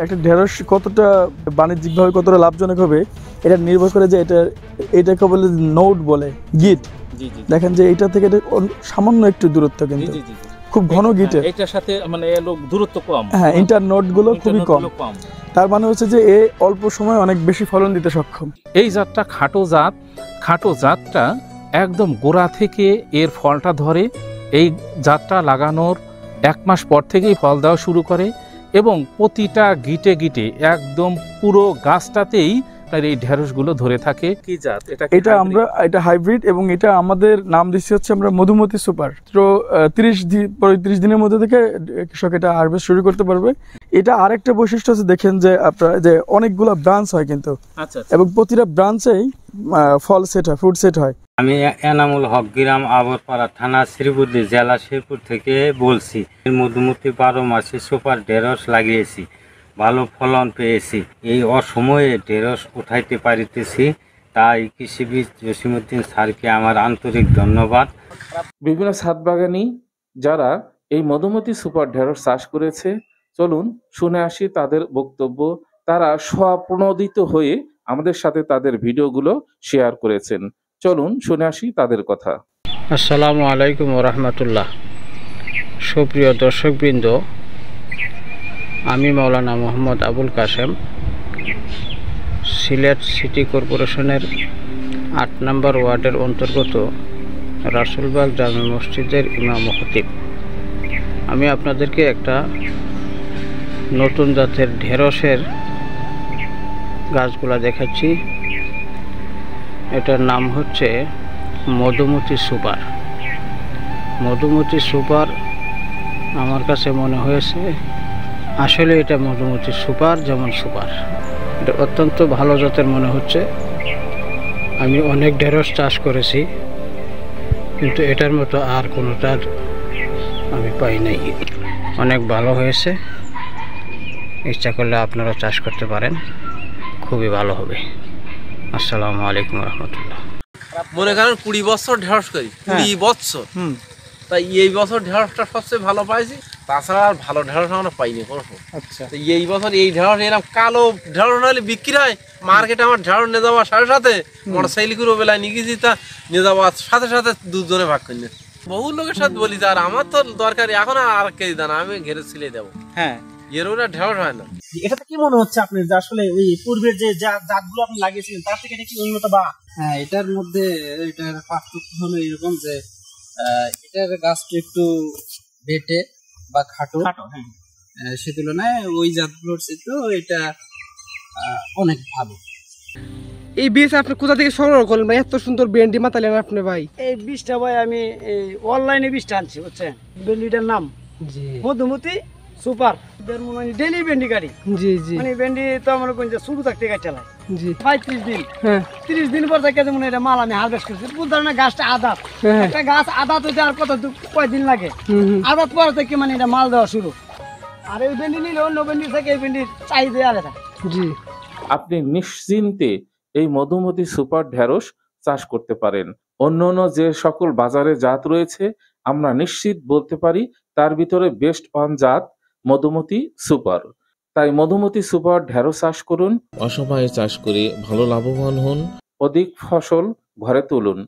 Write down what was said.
একটা ঢেঁড়স কতটা বাণিজ্যিকভাবে কতটা লাভজনক হবে এটা নির্ভর করে যে এটাকে বলে নোট বলে গিট। দেখেন যে এটা থেকে সামান্য একটু দূরত্ব, কিন্তু খুব ঘন গিট, এটার সাথে মানে দূরত্ব কম। হ্যাঁ, ইন্টারনোট গুলো খুবই কম। তার মানে হচ্ছে যে এ অল্প সময় অনেক বেশি ফলন দিতে সক্ষম। এই জাতটা খাটো জাতটা একদম গোড়া থেকে এর ফলটা ধরে। এই জাতটা লাগানোর 1 মাস পর থেকেই ফল দেওয়া শুরু করে এবং প্রতিটা গিটে গিটে একদম পুরো গাছটাতেই তার এই ঢেঁড়সগুলো ধরে থাকে। কি জাত এটা হাইব্রিড, এবং এটা আমাদের নাম দিচ্ছি হচ্ছে আমরা মধুমতি সুপার। তো 30 দিনের মধ্যে থেকে কৃষক এটা হারভেস্ট শুরু করতে পারবে। এটা আরেকটা বৈশিষ্ট্য আছে, দেখেন যে আপনার যে অনেকগুলো ব্রাঞ্চ হয় কিন্তু, এবং প্রতিটা ব্রাঞ্চেই ফল সেট হয়, ফ্রুট সেট হয়। আমি এনামুল হক গ্রাম আবরপাড়া থানা শ্রীবুদ্ধি জেলা শেরপুর থেকে বলছি। মধুমতি 12 মাসে সুপার ঢেঁড়স লাগিয়েছি, ভালো ফলন পেয়েছি। এই অসময়ে ঢেঁড়স উঠাইতে পারিতেছি, তাই কৃষিবিদ জসিমউদ্দিন স্যারকে আমার আন্তরিক ধন্যবাদ। বিভিন্ন ছাদ বাগানি যারা এই মধুমতি সুপার ঢেঁড়স চাষ করেছে, চলুন শুনে আসি তাদের বক্তব্য। তারা স্বপ্রণোদিত হয়ে আমাদের সাথে তাদের ভিডিওগুলো শেয়ার করেছেন। চলুন শুনে আসি তাদের কথা। আসসালামু আলাইকুম ওয়া রাহমাতুল্লাহ। সুপ্রিয় দর্শকবৃন্দ, আমি মাওলানা মোহাম্মদ আবুল কাশেম, সিলেট সিটি কর্পোরেশনের 8 নম্বর ওয়ার্ডের অন্তর্গত রাসুলবাগ জামে মসজিদের ইমাম ও খতিব। আমি আপনাদেরকে একটা নতুন জাতের ঢেঁড়সের গাছগুলা দেখাচ্ছি। এটার নাম হচ্ছে মধুমতি সুপার। মধুমতি সুপার আমার কাছে মনে হয়েছে আসলে এটা মধুমতি সুপার, যেমন সুপার এটা অত্যন্ত ভালো জাতের মনে হচ্ছে। আমি অনেক ঢেঁড়স চাষ করেছি, কিন্তু এটার মতো আর কোনোটার আমি পাই নাই। অনেক ভালো হয়েছে, ইচ্ছা করলে আপনারা চাষ করতে পারেন, খুবই ভালো হবে। আসসালামু আলাইকুম রহমতুল্লাহ। মনে করেন 20 বছর ঢেঁড়স করি, 20 বছর, তাই এই বছর ঢেঁড়সটা সবচেয়ে ভালো পাইছি। তাছাড়া আর ভালো ঢেঁড়স আমরা পাইনি কোনো। আচ্ছা, এই বছর এই ঢেঁড়স এরকম কালো ঢেঁড়স নাহলে বিক্রি হয় মার্কেটে। আমার ঢেঁড়স নিয়ে যাওয়ার সাথে সাথে মোটরসাইকেল করে বেলায় নিয়ে গেছি, তা নিয়ে যাওয়ার সাথে সাথে দুজনে ভাগ করে নিয়েছি। বহু লোকের সাথে বলি, আর আমার তো দরকার এখন আর কেজি দানা, আমি ঘেরে ছিলে দেবো। হ্যাঁ, এর ওরা ঢেঁড়স হয় না। এটাতে কি মনে হচ্ছে আপনার যে আসলে ওই পূর্বের যে জাতগুলো আপনি লাগিয়েছিলেন তার থেকে এটা কি উন্নত? বা হ্যাঁ, এটার মধ্যে এটার পার্থক্য হলো এরকম যে এটার গাছটা একটু বেটে বা খাটো, সে তুলনায় ওই জাতগুলোর চেয়ে এটা অনেক ভালো। এই বীজ আপনি কোথা থেকে সংগ্রহ করলেন ভাই? এত সুন্দর ভেন্ডি মাতালেন আপনি ভাই। এই বীজটা ভাই আমি অনলাইনে বীজটা আনছি, বুঝছেন? ভেন্ডিটার নাম মধুমতি সুপার। ডেইলি ভেন্ডি গাড়ি। জি জি, মানে ভেন্ডি তো আমার শুরু থাকতে গাছ চালাই। জি, 35 দিন, 30 দিন পর থেকে যেমন এটা মাল আমি হারভেস্ট করছি। বুঝতে না, গাছটা আদাত, একটা গাছ আদাত হইতে আর কয়দিন লাগে। আদাত পর থেকে মানে এটা মাল দেওয়া শুরু। আর এই ভেন্ডি নিলে অন্য ভেন্ডি থেকে এই ভেন্ডির চাহিদা আলাদা। জি, আপনি নিশ্চিন্তে এই মধুমতি সুপার ঢেঁড়স চাষ করতে পারেন। অন্য যে সকল বাজারে জাত রয়েছে আমরা নিশ্চিত বলতে পারি তার ভিতরে বেস্ট ওয়ান জাত মধুমতি সুপার। তাই মধুমতি সুপার ঢেঁড়স চাষ করুন, অসময়ে চাষ করে ভালো লাভবান হন, অধিক ফসল ঘরে তুলুন।